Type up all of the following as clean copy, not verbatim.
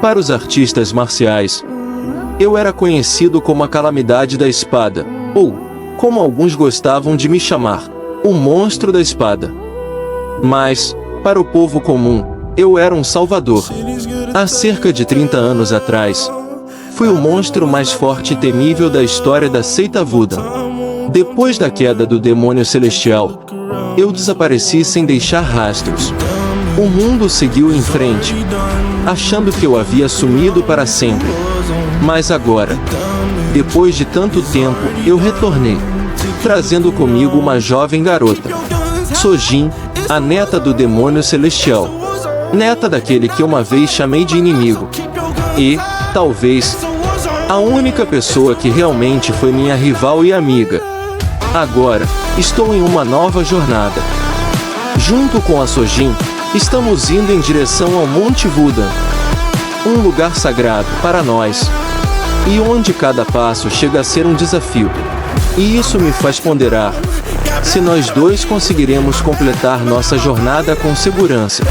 Para os artistas marciais, eu era conhecido como a Calamidade da Espada, ou, como alguns gostavam de me chamar, o Monstro da Espada. Mas, para o povo comum, eu era um salvador. Há cerca de 30 anos atrás, fui o monstro mais forte e temível da história da seita Voodoo. Depois da queda do demônio celestial, eu desapareci sem deixar rastros. O mundo seguiu em frente, achando que eu havia sumido para sempre. Mas agora, depois de tanto tempo, eu retornei, trazendo comigo uma jovem garota, Sojin, a neta do demônio celestial, neta daquele que uma vez chamei de inimigo, e, talvez, a única pessoa que realmente foi minha rival e amiga. Agora, estou em uma nova jornada. Junto com a Sojin, estamos indo em direção ao Monte Voodoo, um lugar sagrado para nós, e onde cada passo chega a ser um desafio. E isso me faz ponderar se nós dois conseguiremos completar nossa jornada com segurança.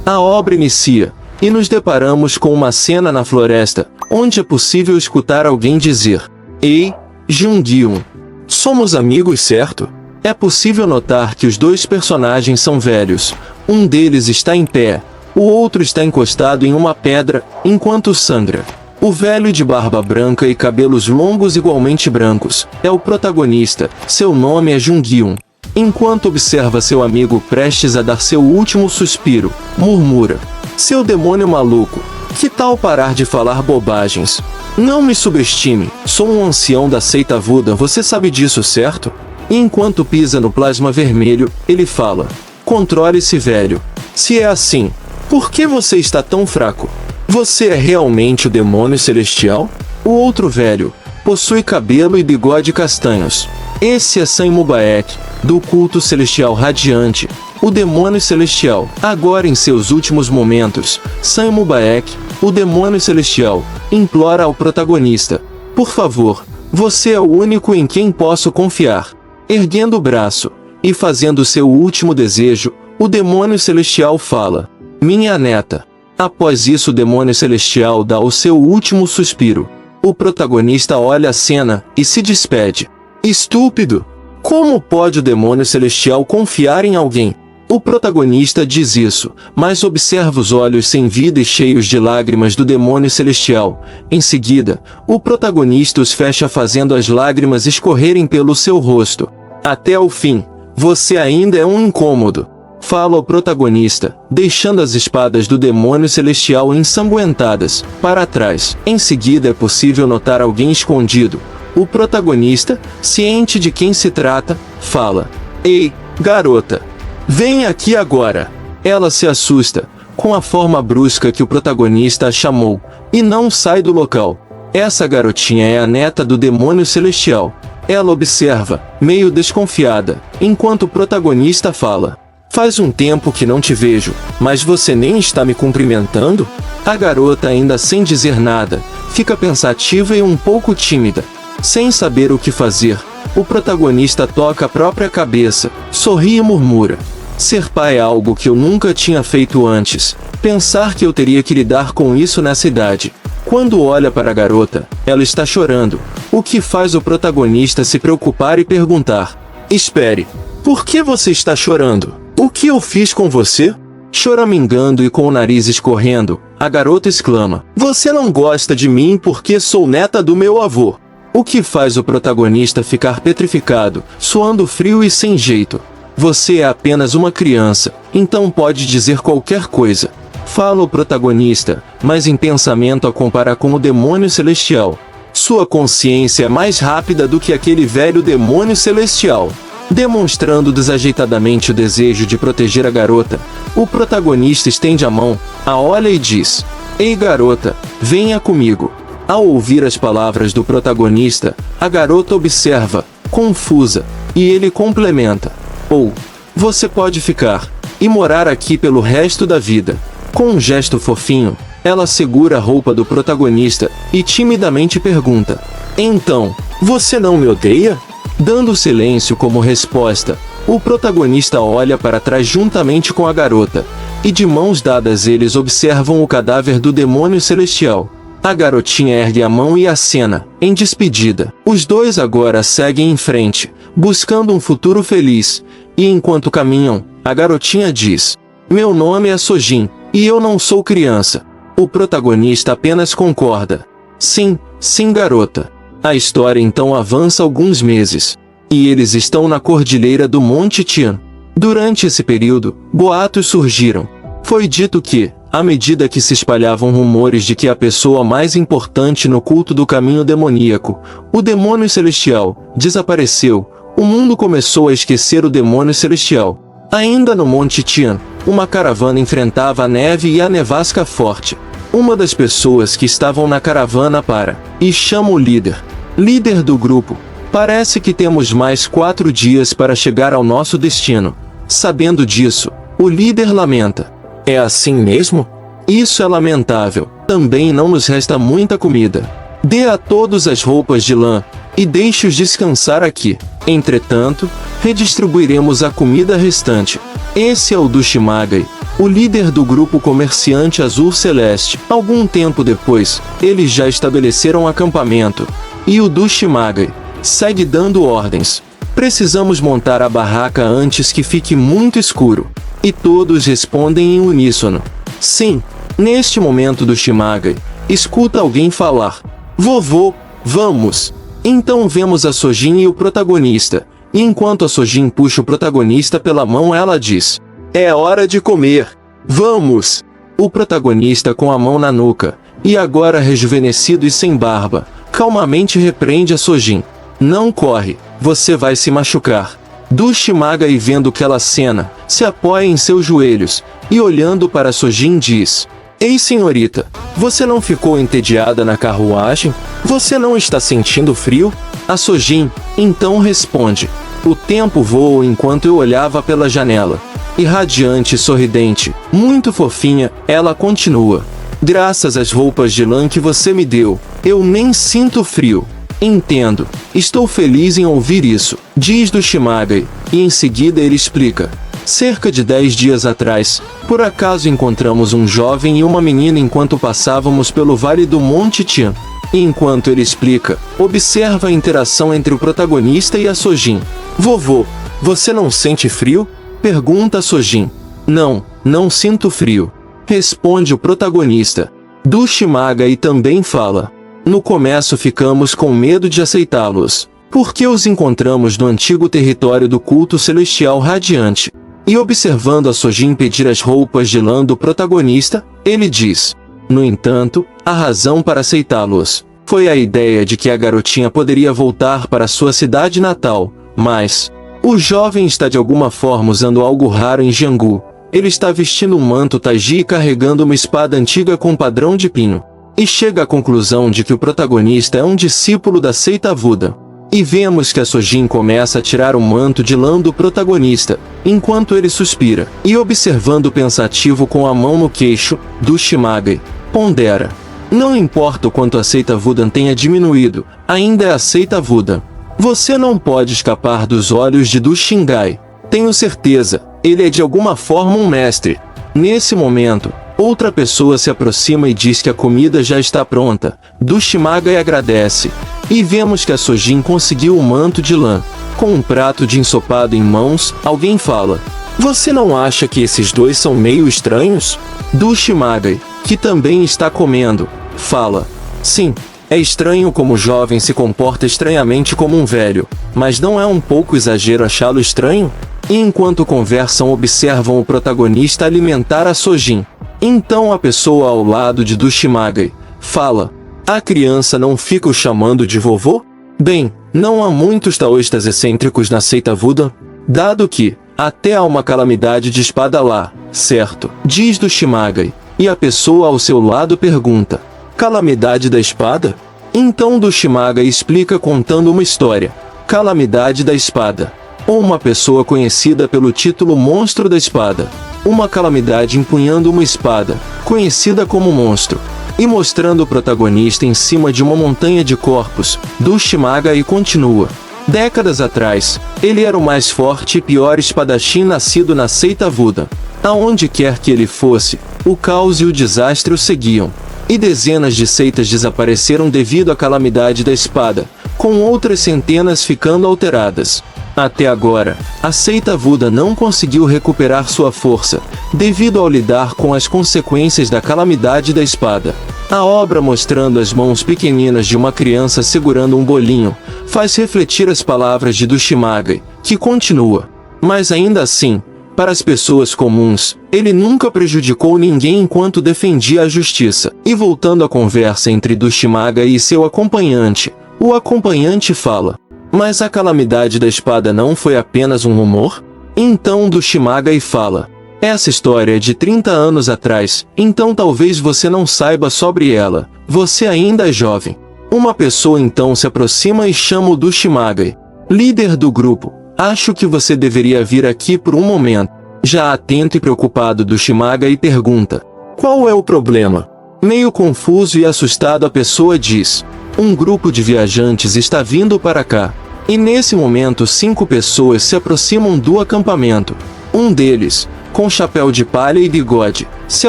A obra inicia, e nos deparamos com uma cena na floresta, onde é possível escutar alguém dizer: "Ei, Jung-Gyun, somos amigos, certo?" É possível notar que os dois personagens são velhos. Um deles está em pé, o outro está encostado em uma pedra, enquanto sangra. O velho de barba branca e cabelos longos igualmente brancos é o protagonista, seu nome é Jung-Gyun. Enquanto observa seu amigo prestes a dar seu último suspiro, murmura: "Seu demônio maluco, que tal parar de falar bobagens? Não me subestime, sou um ancião da seita Voodoo, você sabe disso, certo?" E enquanto pisa no plasma vermelho, ele fala: "Controle-se, velho. Se é assim, por que você está tão fraco? Você é realmente o demônio celestial?" O outro velho possui cabelo e bigode castanhos. Esse é San Mubaek, do culto celestial radiante, o demônio celestial. Agora, em seus últimos momentos, San Mubaek, o demônio celestial, implora ao protagonista: "Por favor, você é o único em quem posso confiar." Erguendo o braço e fazendo seu último desejo, o demônio celestial fala: "Minha neta." Após isso, o demônio celestial dá o seu último suspiro. O protagonista olha a cena e se despede. Estúpido! Como pode o demônio celestial confiar em alguém? O protagonista diz isso, mas observa os olhos sem vida e cheios de lágrimas do demônio celestial. Em seguida, o protagonista os fecha, fazendo as lágrimas escorrerem pelo seu rosto. Até o fim, você ainda é um incômodo, fala o protagonista, deixando as espadas do demônio celestial ensanguentadas para trás. Em seguida, é possível notar alguém escondido. O protagonista, ciente de quem se trata, fala: "Ei, garota, vem aqui agora." Ela se assusta com a forma brusca que o protagonista a chamou e não sai do local. Essa garotinha é a neta do demônio celestial. Ela observa, meio desconfiada, enquanto o protagonista fala: "Faz um tempo que não te vejo, mas você nem está me cumprimentando?" A garota, ainda sem dizer nada, fica pensativa e um pouco tímida. Sem saber o que fazer, o protagonista toca a própria cabeça, sorri e murmura: "Ser pai é algo que eu nunca tinha feito antes. Pensar que eu teria que lidar com isso nessa idade." Quando olha para a garota, ela está chorando, o que faz o protagonista se preocupar e perguntar: "Espere, por que você está chorando? O que eu fiz com você?" Choramingando e com o nariz escorrendo, a garota exclama: "Você não gosta de mim porque sou neta do meu avô." O que faz o protagonista ficar petrificado, suando frio e sem jeito. "Você é apenas uma criança, então pode dizer qualquer coisa", fala o protagonista, mas em pensamento a compara com o demônio celestial. Sua consciência é mais rápida do que aquele velho demônio celestial. Demonstrando desajeitadamente o desejo de proteger a garota, o protagonista estende a mão, a olha e diz: "Ei, garota, venha comigo." Ao ouvir as palavras do protagonista, a garota observa, confusa, e ele complementa: "Ou, você pode ficar e morar aqui pelo resto da vida." Com um gesto fofinho, ela segura a roupa do protagonista e timidamente pergunta: "Então, você não me odeia?" Dando silêncio como resposta, O protagonista olha para trás juntamente com a garota, e de mãos dadas eles observam o cadáver do demônio celestial. A garotinha ergue a mão e acena, em despedida. Os dois agora seguem em frente, buscando um futuro feliz, e enquanto caminham, a garotinha diz: "Meu nome é Sojin, e eu não sou criança." O protagonista apenas concorda: "Sim, sim, garota." A história então avança alguns meses, e eles estão na cordilheira do Monte Tian. Durante esse período, boatos surgiram. Foi dito que, à medida que se espalhavam rumores de que a pessoa mais importante no culto do caminho demoníaco, o demônio celestial, desapareceu, o mundo começou a esquecer o demônio celestial. Ainda no Monte Tian, uma caravana enfrentava a neve e a nevasca forte. Uma das pessoas que estavam na caravana para, e chama o líder do grupo: "Parece que temos mais 4 dias para chegar ao nosso destino." Sabendo disso, o líder lamenta: "É assim mesmo? Isso é lamentável. Também não nos resta muita comida. Dê a todos as roupas de lã, e deixe-os descansar aqui. Entretanto, redistribuiremos a comida restante." Esse é o Dushimagai, o líder do grupo comerciante azul celeste. Algum tempo depois, eles já estabeleceram acampamento, e o Dushimagai segue dando ordens: "Precisamos montar a barraca antes que fique muito escuro." E todos respondem em uníssono: "Sim." Neste momento Dushimagai escuta alguém falar: "Vovô, vamos." Então vemos a Sojin e o protagonista, e enquanto a Sojin puxa o protagonista pela mão, ela diz: "É hora de comer. Vamos!" O protagonista, com a mão na nuca, e agora rejuvenescido e sem barba, calmamente repreende a Sojin: "Não corre, você vai se machucar." Dushimagai, vendo aquela cena, se apoia em seus joelhos, e olhando para Sojin diz: "Ei, senhorita, você não ficou entediada na carruagem? Você não está sentindo frio?" A Sojin, então, responde: "O tempo voou enquanto eu olhava pela janela." E radiante e sorridente, muito fofinha, ela continua: "Graças às roupas de lã que você me deu, eu nem sinto frio." "Entendo. Estou feliz em ouvir isso", diz Dushimagai, e em seguida ele explica: "Cerca de 10 dias atrás, por acaso encontramos um jovem e uma menina enquanto passávamos pelo vale do Monte Tian." E enquanto ele explica, observa a interação entre o protagonista e a Sojin. "Vovô, você não sente frio?" pergunta a Sojin. "Não, não sinto frio", responde o protagonista. Dushimagai também fala: "No começo ficamos com medo de aceitá-los, porque os encontramos no antigo território do culto celestial radiante." E observando a Sojin pedir as roupas de lã do protagonista, ele diz: "No entanto, a razão para aceitá-los foi a ideia de que a garotinha poderia voltar para sua cidade natal, mas o jovem está de alguma forma usando algo raro em Jianghu. Ele está vestindo um manto taiji e carregando uma espada antiga com padrão de pino." E chega à conclusão de que o protagonista é um discípulo da seita Buda. E vemos que a Sojin começa a tirar o manto de lã do protagonista, enquanto ele suspira, e observando pensativo com a mão no queixo, Dushimagai pondera: "Não importa o quanto a seita Buda tenha diminuído, ainda é a seita Buda. Você não pode escapar dos olhos de Dushimagai. Tenho certeza, ele é de alguma forma um mestre." Nesse momento, outra pessoa se aproxima e diz que a comida já está pronta. Dushimagai agradece, e vemos que a Sojin conseguiu o manto de lã. Com um prato de ensopado em mãos, alguém fala: "Você não acha que esses dois são meio estranhos?" Dushimagai, que também está comendo, fala: "Sim, é estranho como o jovem se comporta estranhamente como um velho, mas não é um pouco exagero achá-lo estranho?" E enquanto conversam, observam o protagonista alimentar a Sojin. Então a pessoa ao lado de Dushimagai fala: "A criança não fica o chamando de vovô? Bem, não há muitos taoístas excêntricos na seita Buda, dado que até há uma calamidade de espada lá, certo?" diz Dushimagai, e a pessoa ao seu lado pergunta: "Calamidade da espada?" Então Dushimagai explica contando uma história: Calamidade da Espada, ou uma pessoa conhecida pelo título Monstro da Espada. Uma calamidade empunhando uma espada, conhecida como Monstro, e mostrando o protagonista em cima de uma montanha de corpos. Dushimagai continua: Décadas atrás, ele era o mais forte e pior espadachim nascido na seita Buda. Aonde quer que ele fosse, o caos e o desastre o seguiam. E dezenas de seitas desapareceram devido à calamidade da espada, com outras centenas ficando alteradas. Até agora, a seita Buda não conseguiu recuperar sua força, devido ao lidar com as consequências da calamidade da espada. A obra mostrando as mãos pequeninas de uma criança segurando um bolinho, faz refletir as palavras de Dushimagai, que continua. Mas ainda assim, para as pessoas comuns, ele nunca prejudicou ninguém enquanto defendia a justiça. E voltando à conversa entre Dushimagai e seu acompanhante, o acompanhante fala: mas a calamidade da espada não foi apenas um rumor? Então Dushimagai fala: essa história é de 30 anos atrás, então talvez você não saiba sobre ela, você ainda é jovem. Uma pessoa então se aproxima e chama o Dushimagai. Líder do grupo, acho que você deveria vir aqui por um momento. Já atento e preocupado Dushimagai pergunta: qual é o problema? Meio confuso e assustado a pessoa diz: um grupo de viajantes está vindo para cá. E nesse momento 5 pessoas se aproximam do acampamento. Um deles, com chapéu de palha e bigode, se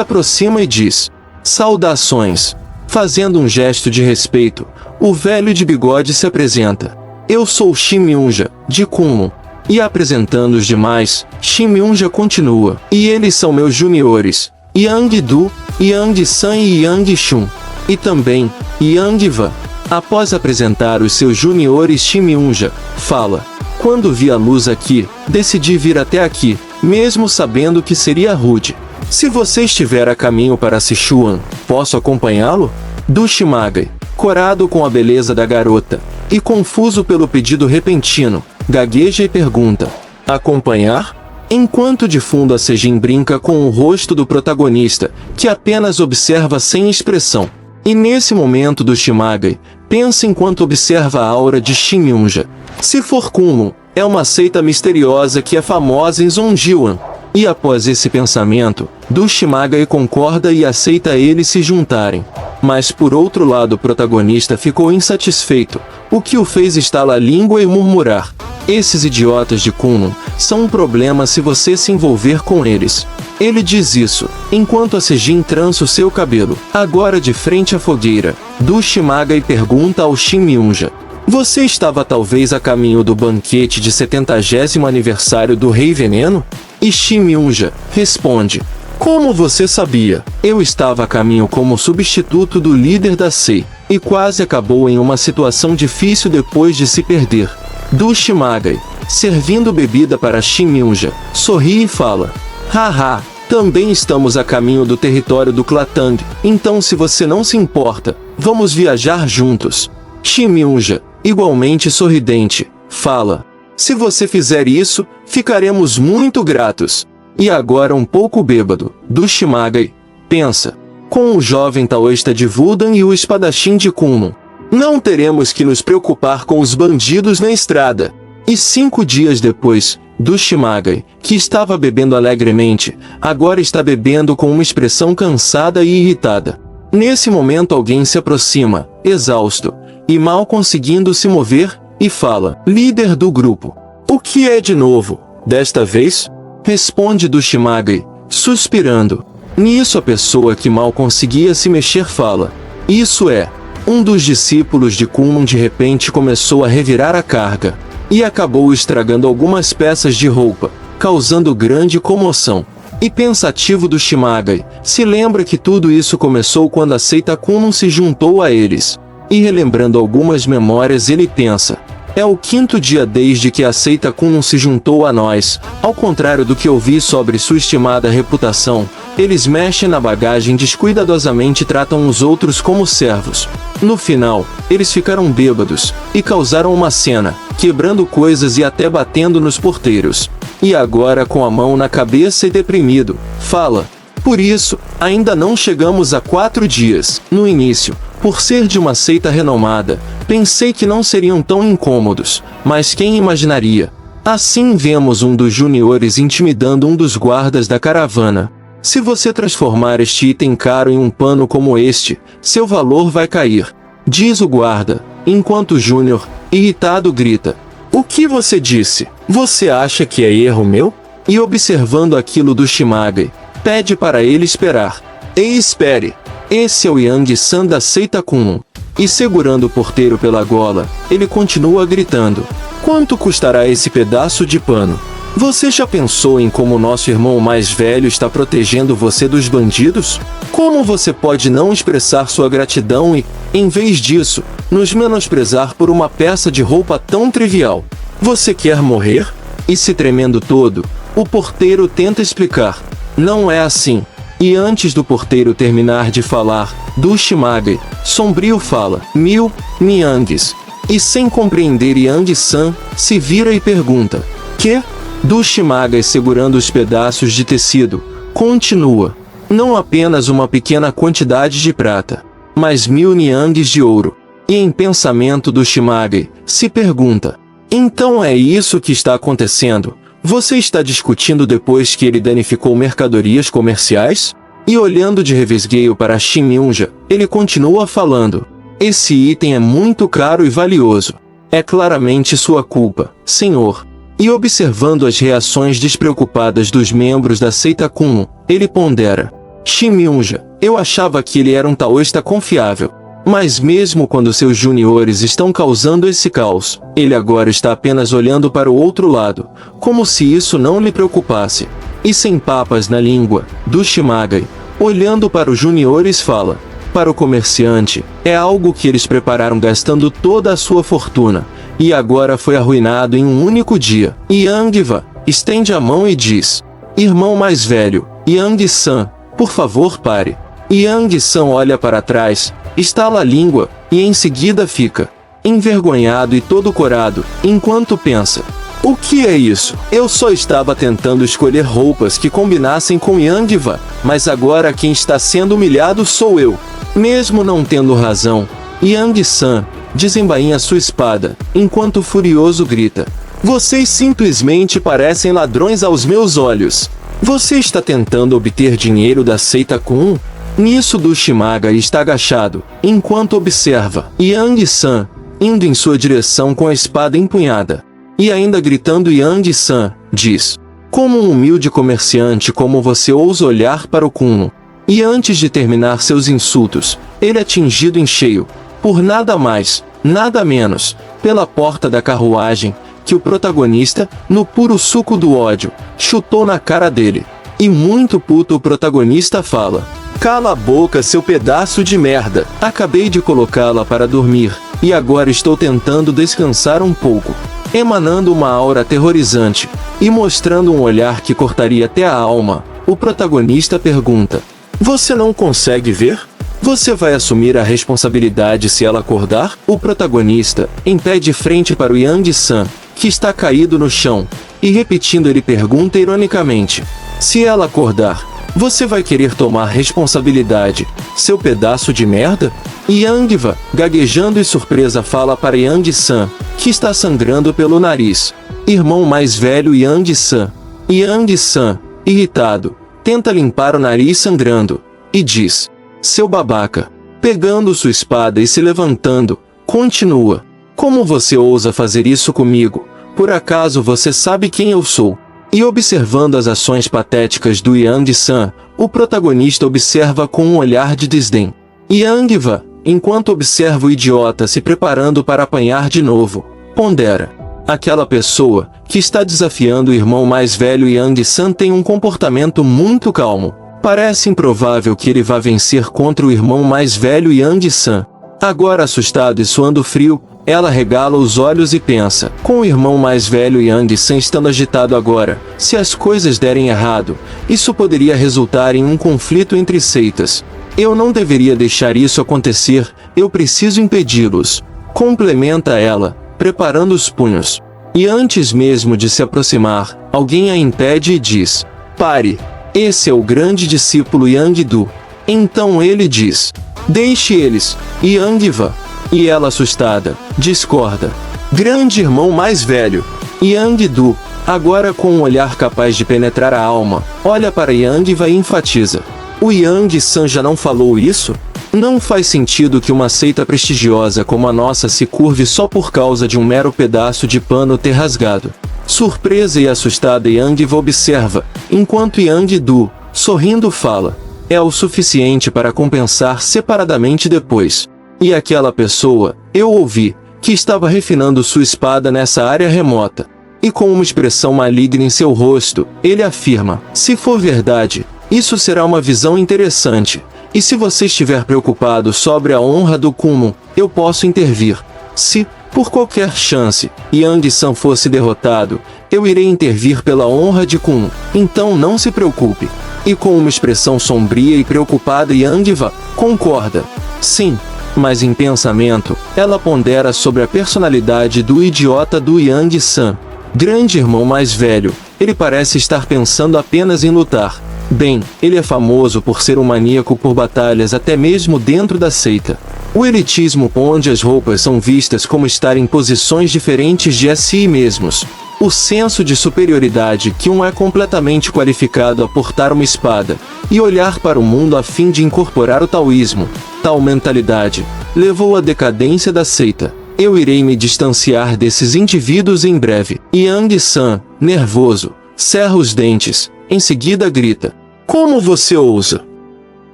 aproxima e diz: saudações. Fazendo um gesto de respeito, o velho de bigode se apresenta: eu sou Shimyunja, de Kunlun. E apresentando os demais, Shimyunja continua: e eles são meus juniores, Yang-du, Yang-san e Yang-shun. E também, Yang-va. Após apresentar os seus juniores, Shimyunja fala: quando vi a luz aqui, decidi vir até aqui, mesmo sabendo que seria rude. Se você estiver a caminho para Sichuan, posso acompanhá-lo? Dushimagai, corado com a beleza da garota, e confuso pelo pedido repentino, gagueja e pergunta: acompanhar? Enquanto de fundo a Sejin brinca com o rosto do protagonista, que apenas observa sem expressão. E nesse momento Dushimagai pensa enquanto observa a aura de Shimyunja. Se for Kunlun, é uma seita misteriosa que é famosa em Zhongjiang. E após esse pensamento, Dushimagai concorda e aceita eles se juntarem. Mas por outro lado o protagonista ficou insatisfeito, o que o fez estalar a língua e murmurar: esses idiotas de Kunlun são um problema se você se envolver com eles. Ele diz isso, enquanto a Sejin trança o seu cabelo. Agora de frente à fogueira, Dushimagai pergunta ao Shimyunja: você estava talvez a caminho do banquete de 70º aniversário do Rei Veneno? E Shimyunja responde: como você sabia? Eu estava a caminho como substituto do líder da SEI, e quase acabou em uma situação difícil depois de se perder. Dushimagai, servindo bebida para Shimyunja, sorri e fala: haha, também estamos a caminho do território do Klatang, então se você não se importa, vamos viajar juntos. Shimyunja, igualmente sorridente, fala: se você fizer isso, ficaremos muito gratos. E agora um pouco bêbado, Dushimagai pensa: com o jovem taoísta de Wudan e o espadachim de Kunlun, não teremos que nos preocupar com os bandidos na estrada. E 5 dias depois, Dushimagai, que estava bebendo alegremente, agora está bebendo com uma expressão cansada e irritada. Nesse momento alguém se aproxima, exausto, e mal conseguindo se mover, e fala: líder do grupo, o que é de novo, desta vez? Responde Dushimagai, suspirando. Nisso a pessoa que mal conseguia se mexer fala: isso é. Um dos discípulos de Kunlun de repente começou a revirar a carga, e acabou estragando algumas peças de roupa, causando grande comoção. E pensativo Dushimagai se lembra que tudo isso começou quando a seita Kunlun se juntou a eles. E relembrando algumas memórias ele pensa: é o 5º dia desde que a seita Kunlun se juntou a nós. Ao contrário do que ouvi sobre sua estimada reputação, eles mexem na bagagem descuidadosamente e tratam os outros como servos. No final, eles ficaram bêbados, e causaram uma cena, quebrando coisas e até batendo nos porteiros. E agora com a mão na cabeça e deprimido, fala: por isso, ainda não chegamos a 4 dias. No início, por ser de uma seita renomada, pensei que não seriam tão incômodos, mas quem imaginaria? Assim vemos um dos juniores intimidando um dos guardas da caravana. Se você transformar este item caro em um pano como este, seu valor vai cair, diz o guarda, enquanto o Júnior, irritado, grita: O que você disse? Você acha que é erro meu? E observando aquilo do Shimagai, pede para ele esperar. Ei, espere! Esse é o Yang-san da seita Kunlun. E segurando o porteiro pela gola, ele continua gritando. Quanto custará esse pedaço de pano? Você já pensou em como nosso irmão mais velho está protegendo você dos bandidos? Como você pode não expressar sua gratidão e, em vez disso, nos menosprezar por uma peça de roupa tão trivial? Você quer morrer? E se tremendo todo, o porteiro tenta explicar. Não é assim. E antes do porteiro terminar de falar, do Shimagai, sombrio fala, 1000 Yangs. E sem compreender, Yang-san se vira e pergunta, que? Do Shimagai, segurando os pedaços de tecido, continua, não apenas uma pequena quantidade de prata, mas 1000 Yangs de ouro. E em pensamento do Shimagai, se pergunta, então é isso que está acontecendo? Você está discutindo depois que ele danificou mercadorias comerciais? E olhando de revesgueio para Shimyunja, ele continua falando. Esse item é muito caro e valioso. É claramente sua culpa, senhor. E observando as reações despreocupadas dos membros da seita Kunlun, ele pondera. Shimyunja, eu achava que ele era um taoísta confiável. Mas mesmo quando seus juniores estão causando esse caos, ele agora está apenas olhando para o outro lado, como se isso não lhe preocupasse. E sem papas na língua, do Shimagai, olhando para os juniores fala, para o comerciante, é algo que eles prepararam gastando toda a sua fortuna, e agora foi arruinado em um único dia. Yang-va estende a mão e diz, irmão mais velho, Yang-san, por favor pare. Yang-san olha para trás, estala a língua, e em seguida fica envergonhado e todo corado, enquanto pensa, o que é isso? Eu só estava tentando escolher roupas que combinassem com Yang-va, mas agora quem está sendo humilhado sou eu. Mesmo não tendo razão, Yang-san desembainha sua espada, enquanto furioso grita, vocês simplesmente parecem ladrões aos meus olhos. Você está tentando obter dinheiro da seita Kunlun? Nisso do Shimagai está agachado, enquanto observa Yang-san, indo em sua direção com a espada empunhada. E ainda gritando Yang-san, diz, como um humilde comerciante como você ousa olhar para o Kunlun? E antes de terminar seus insultos, ele é atingido em cheio, por nada mais, nada menos, pela porta da carruagem, que o protagonista, no puro suco do ódio, chutou na cara dele. E muito puto o protagonista fala, cala a boca, seu pedaço de merda. Acabei de colocá-la para dormir, e agora estou tentando descansar um pouco. Emanando uma aura aterrorizante, e mostrando um olhar que cortaria até a alma, o protagonista pergunta, você não consegue ver? Você vai assumir a responsabilidade se ela acordar? O protagonista, em pé de frente para o Yang-san, que está caído no chão, e repetindo ele pergunta ironicamente, se ela acordar, você vai querer tomar responsabilidade, seu pedaço de merda? Yang-va, gaguejando e surpresa fala para Yang-san, que está sangrando pelo nariz. Irmão mais velho Yang-san. Yang-san, irritado, tenta limpar o nariz sangrando, e diz, seu babaca. Pegando sua espada e se levantando, continua. Como você ousa fazer isso comigo? Por acaso você sabe quem eu sou? E observando as ações patéticas do Yang-san, o protagonista observa com um olhar de desdém. Yang-va, enquanto observa o idiota se preparando para apanhar de novo, pondera. Aquela pessoa, que está desafiando o irmão mais velho Yang-san tem um comportamento muito calmo. Parece improvável que ele vá vencer contra o irmão mais velho Yang-san. Agora assustado e suando frio, ela regala os olhos e pensa, com o irmão mais velho Yang-san estando agitado agora, se as coisas derem errado, isso poderia resultar em um conflito entre seitas. Eu não deveria deixar isso acontecer, eu preciso impedi-los. Complementa ela, preparando os punhos. E antes mesmo de se aproximar, alguém a impede e diz, pare, esse é o grande discípulo Yang-do. Então ele diz, deixe eles, Yang-va. E ela assustada, discorda. Grande irmão mais velho, Yang-do, agora com um olhar capaz de penetrar a alma, olha para Yang-va e enfatiza. O Yang-san já não falou isso? Não faz sentido que uma seita prestigiosa como a nossa se curve só por causa de um mero pedaço de pano ter rasgado. Surpresa e assustada, Yang observa, enquanto Yang-du, sorrindo, fala. É o suficiente para compensar separadamente depois. E aquela pessoa, eu ouvi, que estava refinando sua espada nessa área remota. E com uma expressão maligna em seu rosto, ele afirma, se for verdade, isso será uma visão interessante. E se você estiver preocupado sobre a honra do Kunlun, eu posso intervir. Se, por qualquer chance, Yang-san fosse derrotado, eu irei intervir pela honra de Kunlun. Então não se preocupe. E com uma expressão sombria e preocupada, Yang-va concorda. Sim, mas em pensamento, ela pondera sobre a personalidade do idiota do Yang-san. Grande irmão mais velho, ele parece estar pensando apenas em lutar. Bem, ele é famoso por ser um maníaco por batalhas até mesmo dentro da seita. O elitismo onde as roupas são vistas como estar em posições diferentes de si mesmos. O senso de superioridade que um é completamente qualificado a portar uma espada e olhar para o mundo a fim de incorporar o taoísmo. Tal mentalidade levou à decadência da seita. Eu irei me distanciar desses indivíduos em breve. Yang-san, nervoso, cerra os dentes, em seguida grita. Como você ousa?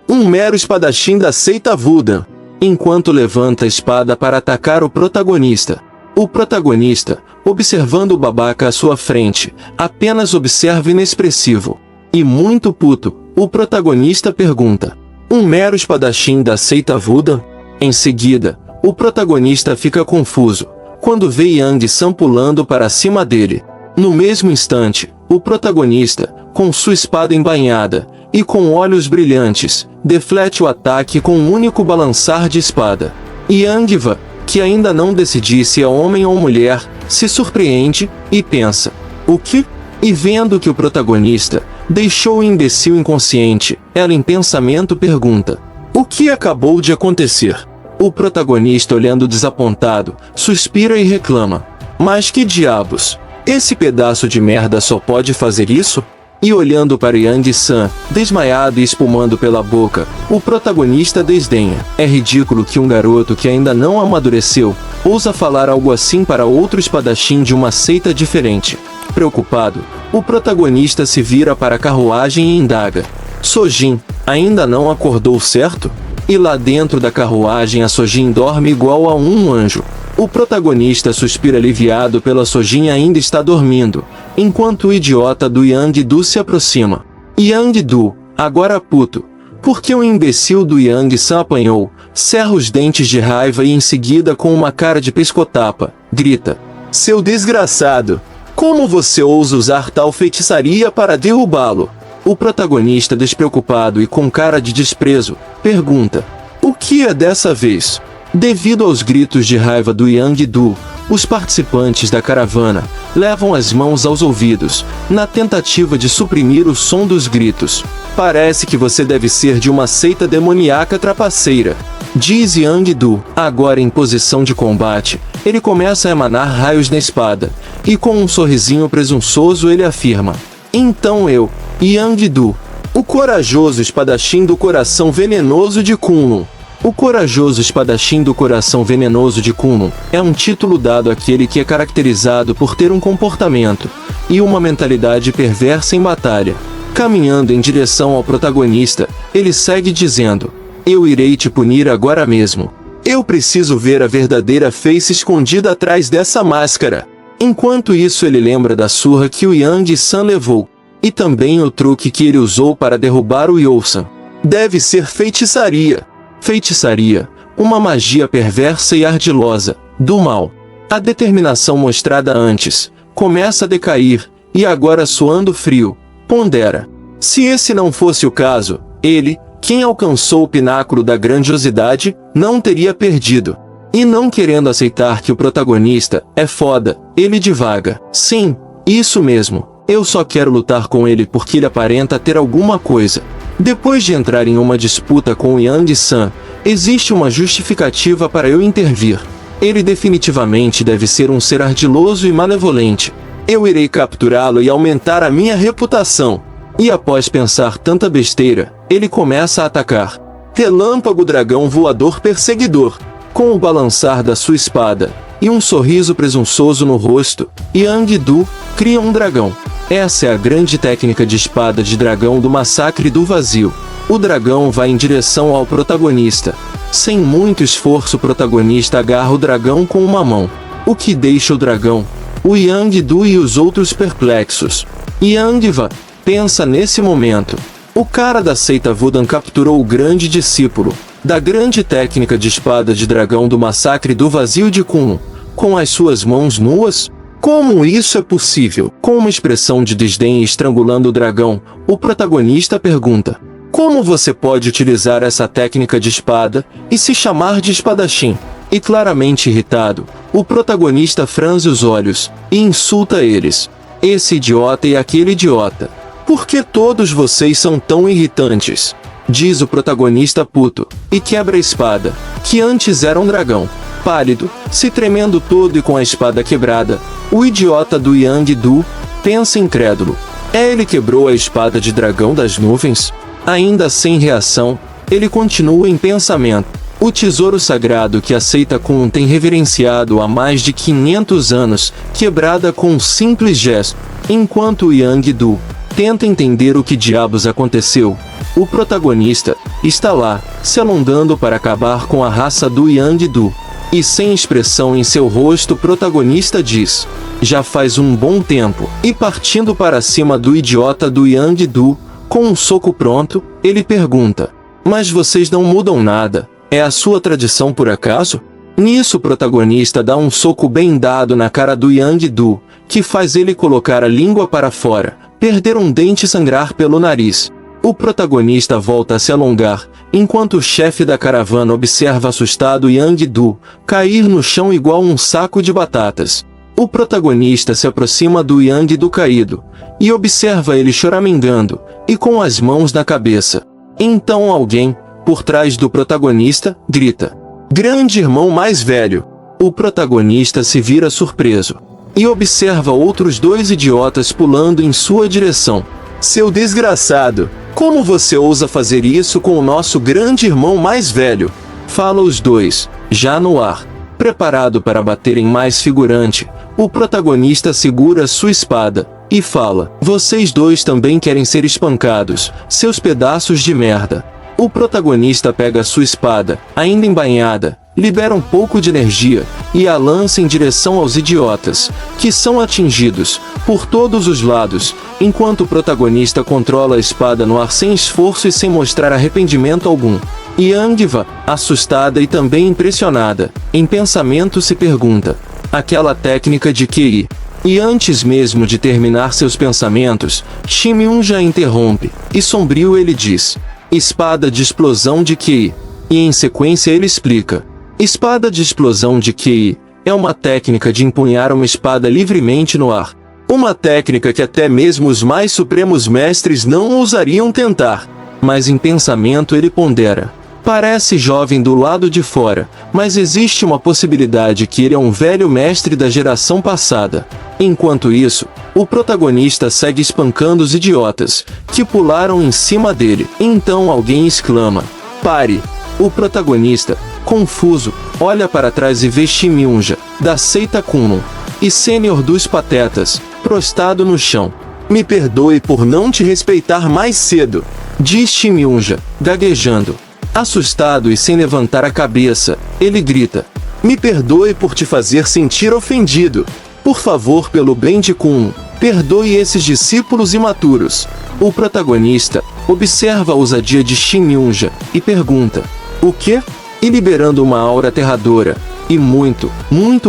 Um mero espadachim da seita Wudan. Enquanto levanta a espada para atacar o protagonista. O protagonista, observando o babaca à sua frente, apenas observa inexpressivo. E muito puto, o protagonista pergunta. Um mero espadachim da seita Wudan? Em seguida, o protagonista fica confuso, quando vê Yang-san pulando para cima dele. No mesmo instante, o protagonista, com sua espada embainhada, e com olhos brilhantes, deflete o ataque com um único balançar de espada. Yang-va, que ainda não decidiu se é homem ou mulher, se surpreende, e pensa, o que? E vendo que o protagonista deixou o imbecil inconsciente, ela em pensamento pergunta, o que acabou de acontecer? O protagonista, olhando desapontado, suspira e reclama, mas que diabos? Esse pedaço de merda só pode fazer isso? E olhando para Yang-san, desmaiado e espumando pela boca, o protagonista desdenha. É ridículo que um garoto que ainda não amadureceu, ousa falar algo assim para outro espadachim de uma seita diferente. Preocupado, o protagonista se vira para a carruagem e indaga. Sojin, ainda não acordou, certo? E lá dentro da carruagem a Sojin dorme igual a um anjo. O protagonista suspira aliviado pela Sojin ainda está dormindo, enquanto o idiota do Yang-du se aproxima. Yang-du, agora puto, porque o imbecil do Yang-san apanhou, cerra os dentes de raiva e em seguida com uma cara de pescotapa, grita. Seu desgraçado! Como você ousa usar tal feitiçaria para derrubá-lo? O protagonista, despreocupado e com cara de desprezo, pergunta. O que é dessa vez? Devido aos gritos de raiva do Yang-du, os participantes da caravana levam as mãos aos ouvidos, na tentativa de suprimir o som dos gritos. Parece que você deve ser de uma seita demoníaca trapaceira, diz Yang-du. Agora em posição de combate, ele começa a emanar raios na espada, e com um sorrisinho presunçoso ele afirma. Então eu, Yang-du, o corajoso espadachim do coração venenoso de Kunlun. O corajoso espadachim do coração venenoso de Kunlun é um título dado àquele que é caracterizado por ter um comportamento e uma mentalidade perversa em batalha. Caminhando em direção ao protagonista, ele segue dizendo, eu irei te punir agora mesmo. Eu preciso ver a verdadeira face escondida atrás dessa máscara. Enquanto isso ele lembra da surra que o Yang-san levou, e também o truque que ele usou para derrubar o Yousan. Deve ser feitiçaria. Feitiçaria, uma magia perversa e ardilosa, do mal. A determinação mostrada antes, começa a decair, e agora suando frio, pondera. Se esse não fosse o caso, ele, quem alcançou o pináculo da grandiosidade, não teria perdido. E não querendo aceitar que o protagonista é foda, ele divaga. Sim, isso mesmo, eu só quero lutar com ele porque ele aparenta ter alguma coisa. Depois de entrar em uma disputa com o Yang-san, existe uma justificativa para eu intervir. Ele definitivamente deve ser um ser ardiloso e malevolente. Eu irei capturá-lo e aumentar a minha reputação. E após pensar tanta besteira, ele começa a atacar. Relâmpago dragão voador perseguidor. Com o balançar da sua espada e um sorriso presunçoso no rosto, Yang-du cria um dragão. Essa é a grande técnica de espada de dragão do Massacre do Vazio. O dragão vai em direção ao protagonista. Sem muito esforço, o protagonista agarra o dragão com uma mão, o que deixa o dragão, o Yang-du e os outros perplexos. Yang-va pensa nesse momento. O cara da seita Wudan capturou o grande discípulo da grande técnica de espada de dragão do Massacre do Vazio de Kunlun, com as suas mãos nuas? Como isso é possível? Com uma expressão de desdém e estrangulando o dragão, o protagonista pergunta: como você pode utilizar essa técnica de espada e se chamar de espadachim? E claramente irritado, o protagonista franze os olhos e insulta eles. Esse idiota e aquele idiota. Por que todos vocês são tão irritantes? Diz o protagonista puto, e quebra a espada, que antes era um dragão. Pálido, se tremendo todo e com a espada quebrada, o idiota do Yang-du pensa incrédulo. Ele quebrou a espada de dragão das nuvens? Ainda sem reação, ele continua em pensamento. O tesouro sagrado que a seita Kunlun tem reverenciado há mais de 500 anos, quebrada com um simples gesto. Enquanto o Yang-du tenta entender o que diabos aconteceu, o protagonista está lá, se alongando para acabar com a raça do Yang-du. E sem expressão em seu rosto, o protagonista diz: já faz um bom tempo. E partindo para cima do idiota do Yang-du, com um soco pronto, ele pergunta: mas vocês não mudam nada, é a sua tradição por acaso? Nisso o protagonista dá um soco bem dado na cara do Yang-du, que faz ele colocar a língua para fora, perder um dente e sangrar pelo nariz. O protagonista volta a se alongar, enquanto o chefe da caravana observa assustado Yang-du cair no chão igual um saco de batatas. O protagonista se aproxima do Yang-du caído, e observa ele choramingando, e com as mãos na cabeça. Então alguém, por trás do protagonista, grita: grande irmão mais velho! O protagonista se vira surpreso, e observa outros dois idiotas pulando em sua direção. Seu desgraçado! Como você ousa fazer isso com o nosso grande irmão mais velho? Fala os dois, já no ar. Preparado para baterem mais figurante, o protagonista segura sua espada e fala: vocês dois também querem ser espancados, seus pedaços de merda. O protagonista pega sua espada, ainda embainhada, libera um pouco de energia e a lança em direção aos idiotas, que são atingidos por todos os lados, enquanto o protagonista controla a espada no ar sem esforço e sem mostrar arrependimento algum. Yang-va, assustada e também impressionada, em pensamento se pergunta: aquela técnica de QI? E antes mesmo de terminar seus pensamentos, Shimyun já interrompe, e sombrio ele diz: espada de explosão de QI. E em sequência ele explica: espada de explosão de QI é uma técnica de empunhar uma espada livremente no ar. Uma técnica que até mesmo os mais supremos mestres não ousariam tentar. Mas em pensamento ele pondera: parece jovem do lado de fora, mas existe uma possibilidade que ele é um velho mestre da geração passada. Enquanto isso, o protagonista segue espancando os idiotas, que pularam em cima dele. Então alguém exclama: pare! O protagonista, confuso, olha para trás e vê Shimyunja, da seita Kunlun, e Sênior dos Patetas, prostrado no chão. Me perdoe por não te respeitar mais cedo, diz Shimyunja, gaguejando. Assustado e sem levantar a cabeça, ele grita: me perdoe por te fazer sentir ofendido. Por favor, pelo bem de Kunlun, perdoe esses discípulos imaturos. O protagonista observa a ousadia de Shimyunja e pergunta: o quê? E liberando uma aura aterradora, e muito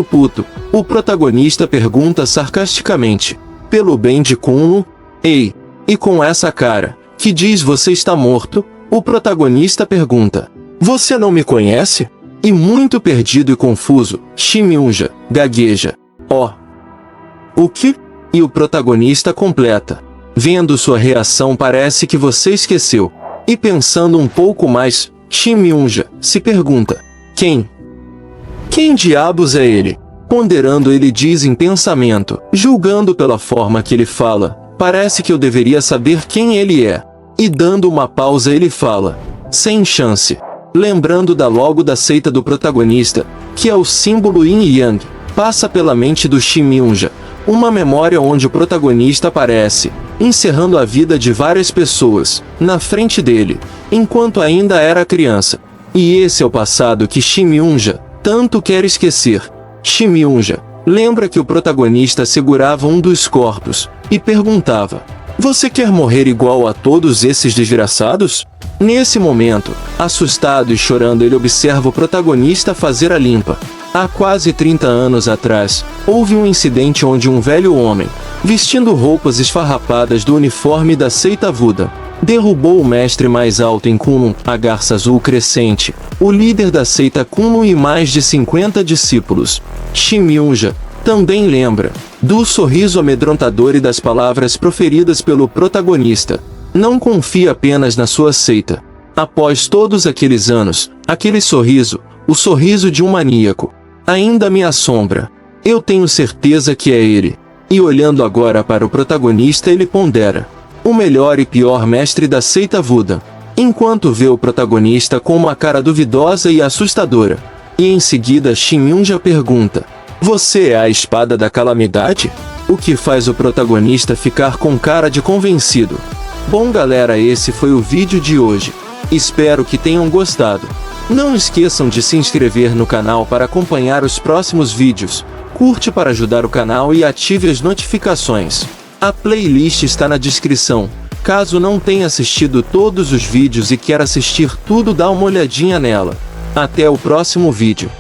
puto, o protagonista pergunta sarcasticamente: pelo bem de Kunlun? Ei, e com essa cara, que diz você está morto? O protagonista pergunta: você não me conhece? E muito perdido e confuso, Shimyunja gagueja: o que? E o protagonista completa: vendo sua reação parece que você esqueceu. E pensando um pouco mais, Shimyunja se pergunta: quem diabos é ele? Ponderando ele diz em pensamento: julgando pela forma que ele fala, parece que eu deveria saber quem ele é. E dando uma pausa ele fala: Sem chance. Lembrando logo da seita do protagonista, que é o símbolo Yin e Yang, passa pela mente do Shin Myung-ja, uma memória onde o protagonista aparece, encerrando a vida de várias pessoas, na frente dele, enquanto ainda era criança. E esse é o passado que Shin Myung-ja tanto quer esquecer. Shin Myung-ja lembra que o protagonista segurava um dos corpos, e perguntava: "Você quer morrer igual a todos esses desgraçados?" Nesse momento, assustado e chorando, ele observa o protagonista fazer a limpa. Há quase 30 anos atrás, houve um incidente onde um velho homem, vestindo roupas esfarrapadas do uniforme da seita Buda, derrubou o mestre mais alto em Kunlun, a Garça Azul Crescente, o líder da seita Kunlun e mais de 50 discípulos. Shin Myung-ja também lembra do sorriso amedrontador e das palavras proferidas pelo protagonista. Não confie apenas na sua seita. Após todos aqueles anos, aquele sorriso, o sorriso de um maníaco, ainda me assombra. Eu tenho certeza que é ele. E olhando agora para o protagonista, ele pondera: o melhor e pior mestre da seita Buda. Enquanto vê o protagonista com uma cara duvidosa e assustadora. E em seguida Shin Myung-ja pergunta: "Você é a espada da calamidade?" O que faz o protagonista ficar com cara de convencido. Bom galera, esse foi o vídeo de hoje. Espero que tenham gostado. Não esqueçam de se inscrever no canal para acompanhar os próximos vídeos. Curte para ajudar o canal e ative as notificações. A playlist está na descrição. Caso não tenha assistido todos os vídeos e quer assistir tudo, dá uma olhadinha nela. Até o próximo vídeo.